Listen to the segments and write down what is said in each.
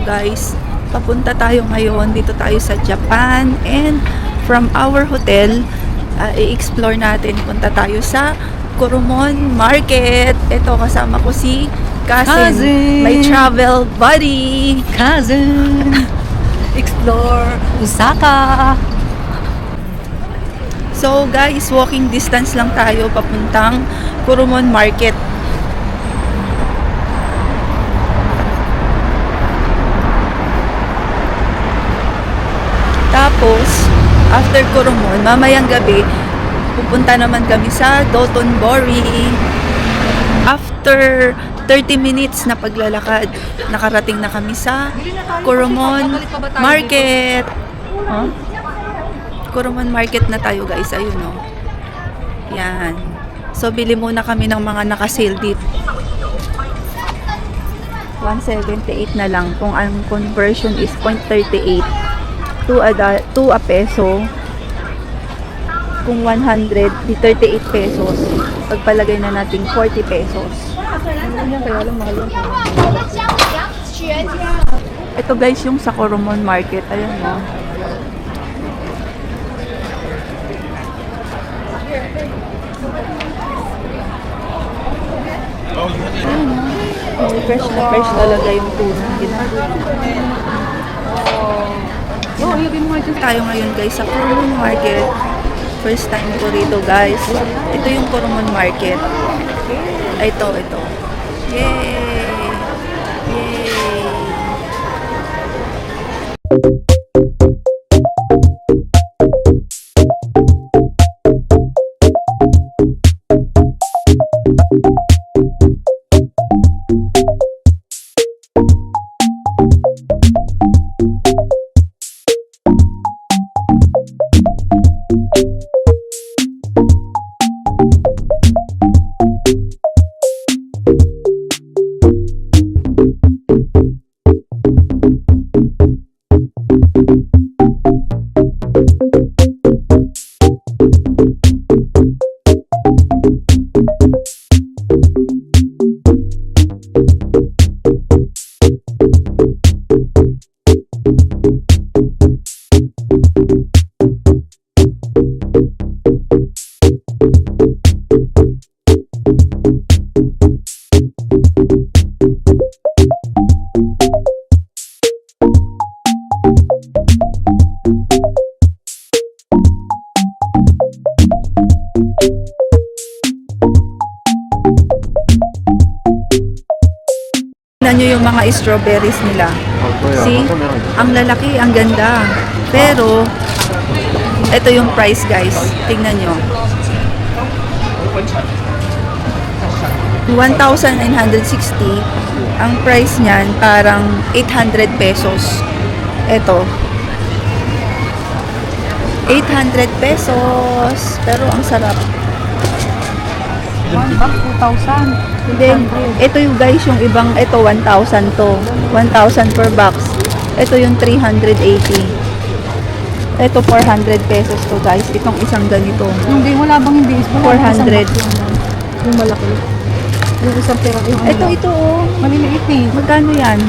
guys, papunta tayo ngayon. Dito tayo sa Japan. And from our hotel, i-explore natin. Punta tayo sa Kurumon Market. Ito, kasama ko si Cousin. My travel buddy. Cousin. Explore Osaka. So guys, walking distance lang tayo papuntang Kurumon Market. Tapos, after Kurumon, mamayang gabi, pupunta naman kami sa Dotonbori. After 30 minutes na paglalakad, nakarating na kami sa Kurumon Market. Huh? Kurumon Market na tayo guys, ayun o. Yan. So, bili muna kami ng mga naka-sale dito. 178 na lang kung ang conversion is 0.38. 2 a peso. Kung 100, di 38 pesos. Pagpalagay na natin 40 pesos. Ito guys yung sa Kurumon Market. Ayan o. Fresh na fresh talaga yung tuna. Tayo ngayon guys sa Kurumon Market. First time ko rito guys. Ito yung Kurumon Market. Ito. Yay! Yay! Tingnan nyo yung mga strawberries nila. See? Ang lalaki, ang ganda. Pero, ito yung price guys. Tingnan nyo. 1,960. Ang price niyan, parang 800 pesos. Ito. 800 pesos. Pero ang sarap. 1 box, 2,000. Then, ito yung guys, yung ibang, ito 1,000 to. 1,000 per box. Ito yung 380. Ito 400 pesos to guys. Itong isang ganito. Hindi, wala bang hindi? 400. Yung malaki. Yung isang pera. Ito oh. Maliliit eh. Magkano yan?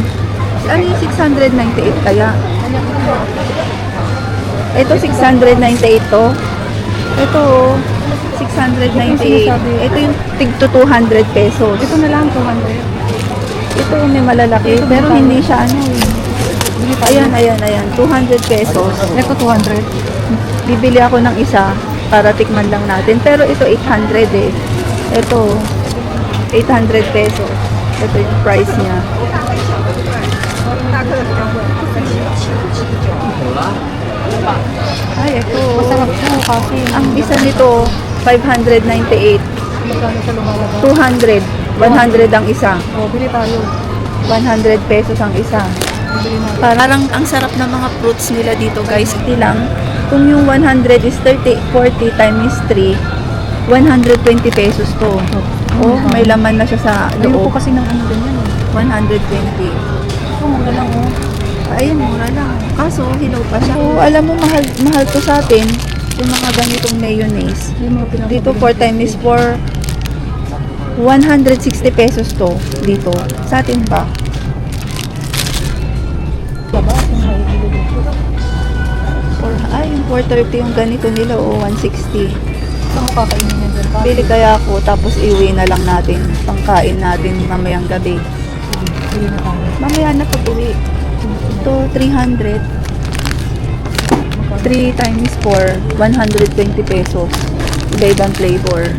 Ano yung 698 kaya? Ito 698 to. Ito oh. 698. Ito yung tig to 200 pesos. Ito na lang, 200. Ito may malalaki. Ito pero magkano? hindi siya ano eh. Ayan. 200 pesos. Ito 200. Bibili ako ng isa para tikman lang natin. Pero ito 800 eh. Ito 800 pesos. Ito yung price niya. Ay, ito. Masarap po kasi. Ang isa nito 598. Magkano siya lumalabas? 200. 100 ang isa. O, bili tayo. 100 pesos ang isa. Bili natin. Parang ang sarap ng mga fruits nila dito guys. Ito lang. Kung yung 100 is 40 times 3, 120 pesos to. Oh, may laman na siya sa Ayun po loob. kasi ng ano ganyan eh. 120. Ito, mura lang oh. Ayun, mura lang. Kaso, hilaw pa siya. So, alam mo, mahal to sa atin. Yung mga ganitong mayonnaise. Yung mga pinapabili. Dito 4 times 4, 160 pesos to dito. Sa atin ba? Yung 430 yung ganito nila o 160. Saan mo kakainin yan dyan? Bili kaya ako tapos iuwi na lang natin. Pangkain natin mamayang gabi. Bili na tayo. Mamaya na pag-uwi. Ito, 300. 3 times 4, 120 pesos. Iba-ibang flavor.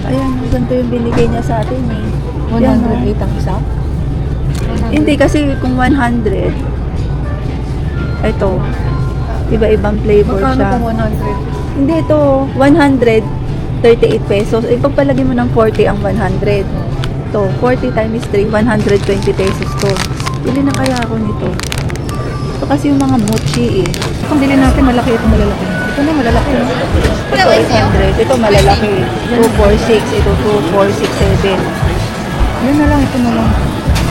Ayan, ganito yung binigay niya sa atin eh. 108 ang isa? Hindi kasi kung 100, ito, iba-ibang flavor Magkano siya. kung 100? Hindi ito, 138 pesos. Ipagpalagay mo ng 40 ang 100. Ito, 40 times 3, 120 pesos to. Bili na kaya ako nito. Ito kasi yung mga mochi eh. Kung bili natin, malaki ito, malalaki. Ito na, malalaki. Ito 800, ito malalaki. 246, ito 2467. Yan na lang, ito na lang.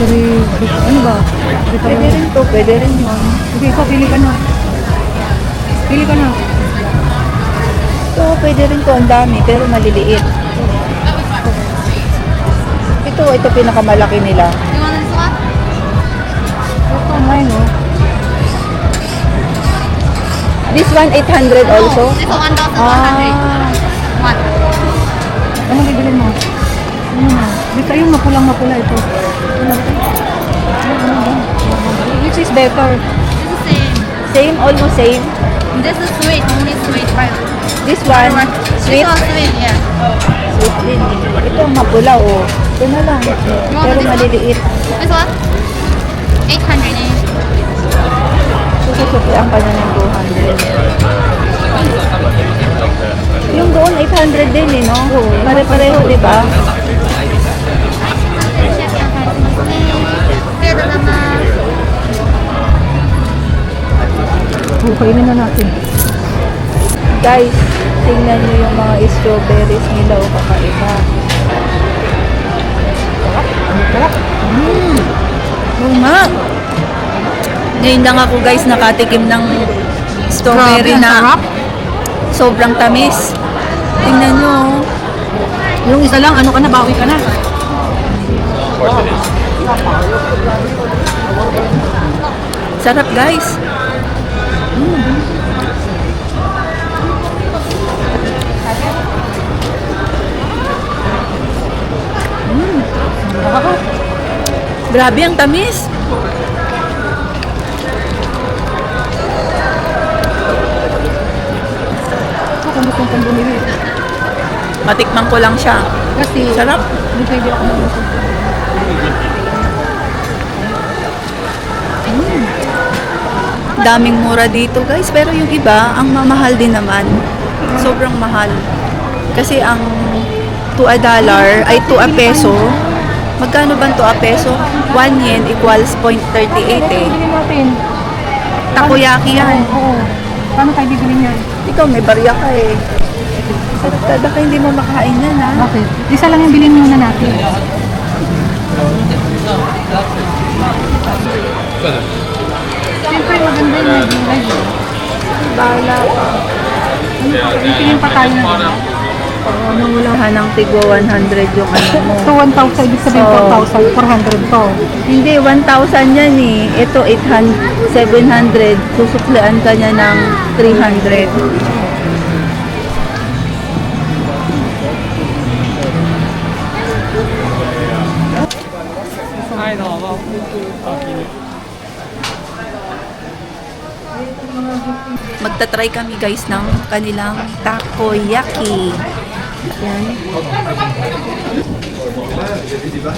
Ano ba? Pwede rin to, pwede rin yun. Okay, ikaw, pili ka na. Pili ka na. Ito, pwede rin to, ang dami, pero maliliit. Ito pinakamalaki nila. You want this one? Ito, mine, oh. This one, 800 also? This one 1,100. One. Ano bibili mo? Ano na? Dito yung mapulang-mapula ito. Which is better? This is same. Same, almost same. This is sweet, only sweet. Right? This one, sweet. This one sweet, yeah. Sweet din. Ito, mapula, oh. Ito na lang. Pero maliliit. This one? 800 eh. Sususukian ka na ng 200. Yung doon, 800 din eh, no? Pare-pareho, di ba? Pwede naman. Kainin na natin. Guys, tingnan nyo yung mga strawberries nila o kakaiba. Luma! Ngayon lang ako guys nakatikim ng strawberry Grabe, ang na sarap. sobrang tamis. Tingnan nyo. Yung isa lang, ano ka na, bawi ka na. Sarap guys. Grabe ang tamis. Kung gusto kong bumili. Matikman ko lang siya. Kasi, Sarap. hindi pwede ako mag-usap. Daming mura dito guys. Pero yung iba, ang mamahal din naman. Sobrang mahal. Kasi ang to a dollar ay to a peso. Magkano ba to a peso? 1 yen equals 0.38 eh. Bili natin. Takoyaki yan. Oo. Paano tayo bibili niyan? Ikaw may barya ka eh. Baka hindi mo makain yan ha. Bakit? Isa lang yung bilhin muna natin. Siyempre maganda yung nag-live. Bahala ka. Tingin pa tayo na. Ano mo lang ng tigo 100 yung ano mo. So 1,000, ibig sabihin Oo. 4,400 to. Hindi, 1,000 yan eh. Ito 800, 700. Susuklian ka niya ng 300. Magta-try kami guys ng kanilang takoyaki. Yan.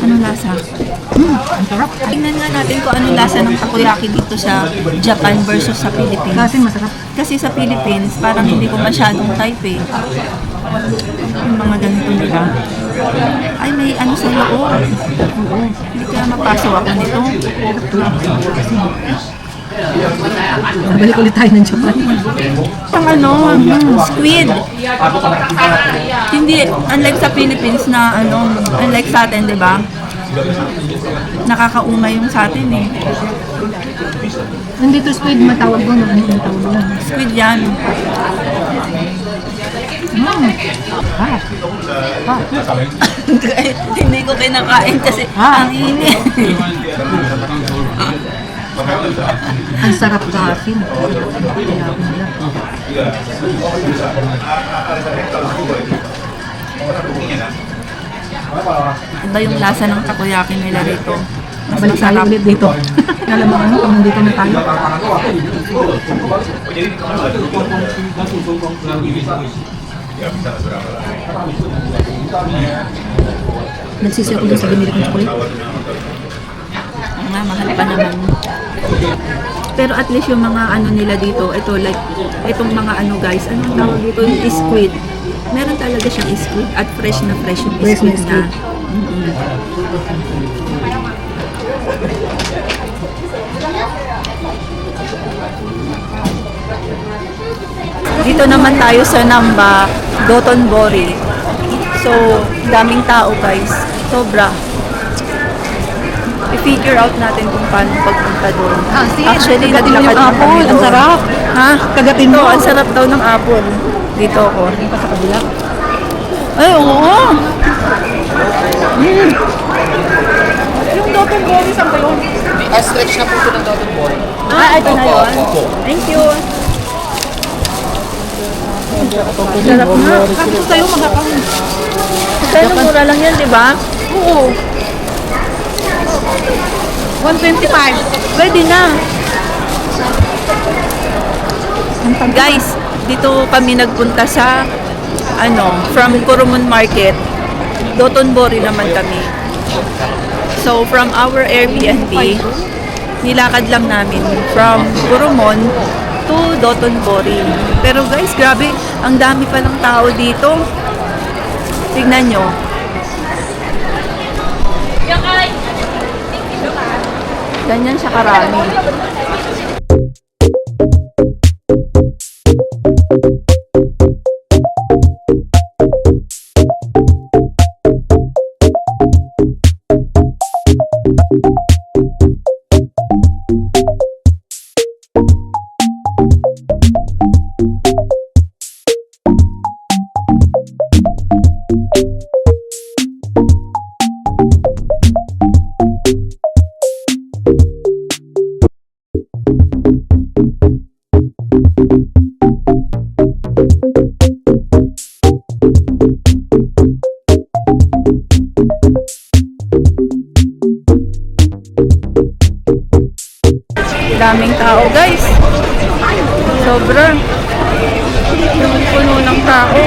Anong lasa? Ang sarap. Tingnan nga natin kung anong lasa ng takoyaki dito sa Japan versus sa Philippines. Kasi masarap. Kasi sa Philippines, parang hindi ko masyadong type eh. Yung mga ganito nila. Ay, may ano sa loob. Oo. Hindi kaya mapasok ako nito. Balik ulit tayo ng Japan. Ang ano, squid. Hindi, unlike sa Philippines na ano, unlike sa atin, di ba? Nakakaumay yung sa atin eh. Nandito squid matawag doon. Ang tawag doon. Squid yan. Hindi ko kinakain kasi ang init. Ang sarap sa akin. Kaya ako nila. Iba yung lasa ng takoyaki nila rito. Mas Balik tayo masarap. ulit dito. Alam mo ano, kung nandito na tayo. Nagsisi ako dun sa binili kong chocolate. Oo nga, mahal pa naman. Pero at least yung mga ano nila dito, ito like, itong mga ano guys, anong tawag dito, yung squid. Meron talaga siyang squid at fresh na yung Fresh na squid na. squid. Dito naman tayo sa Namba, Dotonbori. So, daming tao guys. Sobra. I-figure out natin kung paano pagpunta doon. Ah, sige. Actually, Kagatin mo naglakad yung na kami apple. Ang doon. sarap. Ha? Kagatin Ito, mo. ang sarap daw ng apple. Dito ako. Hindi pa sa kabila. Ay, oo. Yung Doton Bori, saan ba yun? Stretch na po ito ng Doton Boy. Ah, ito na yun. Thank you. Sarap na. Sakto sa'yo, magkakang. Kaya mura lang yan, di ba? Oo. 125. Pwede na. Guys, dito kami nagpunta sa from Kurumon Market. Dotonbori naman kami. So, from our Airbnb, nilakad lang namin from Kurumon to Dotonbori. Pero guys, grabe, ang dami palang tao dito. Tignan nyo. Ganyan siya karami. Daming tao guys. Sobra. Puno ng tao.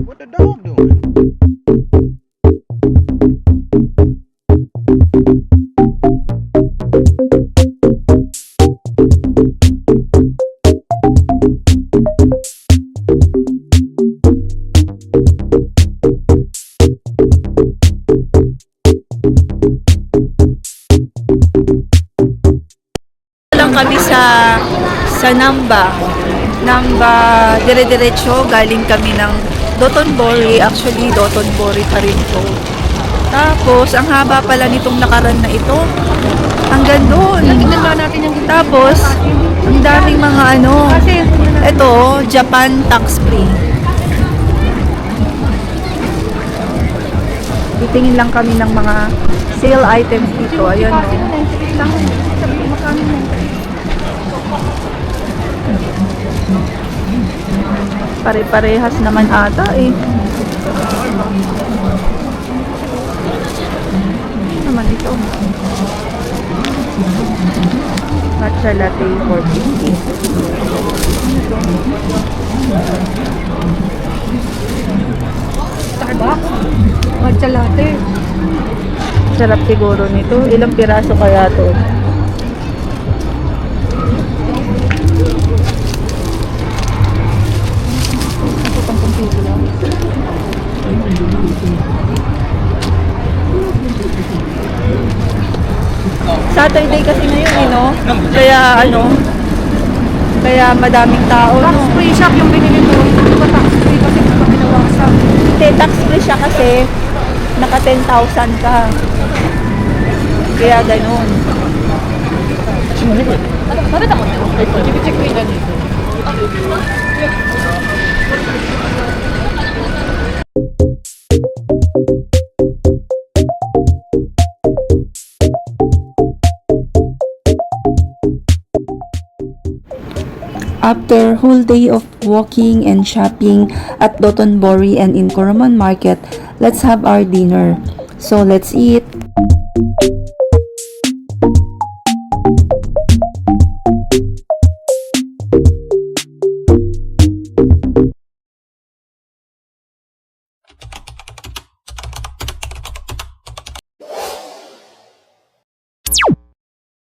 What the dog doing? Lang kami sa Namba. Namba, dire-diretso, galing kami ng Dotonbori. Actually, Dotonbori pa rin to. Tapos, ang haba pala nitong lakaran na ito. Hanggang doon. Ginagawa natin yung Tapos, ang daming mga Kasi, ito, Japan tax free. Titingin lang kami ng mga sale items dito. Ayun, pare-parehas naman ata eh. Ano naman ito? Matcha latte for 50. Starbucks. Matcha latte. Sarap siguro nito. Ilang piraso kaya to? Kaya kaya madaming tao, Tax no? free shop yung binili ko. Di ba tax free kasi di ba binawasan? Hindi, tax free siya kasi naka 10,000 ka. Kaya ganun. After whole day of walking and shopping at Dotonbori and in Coromon Market, let's have our dinner. So let's eat.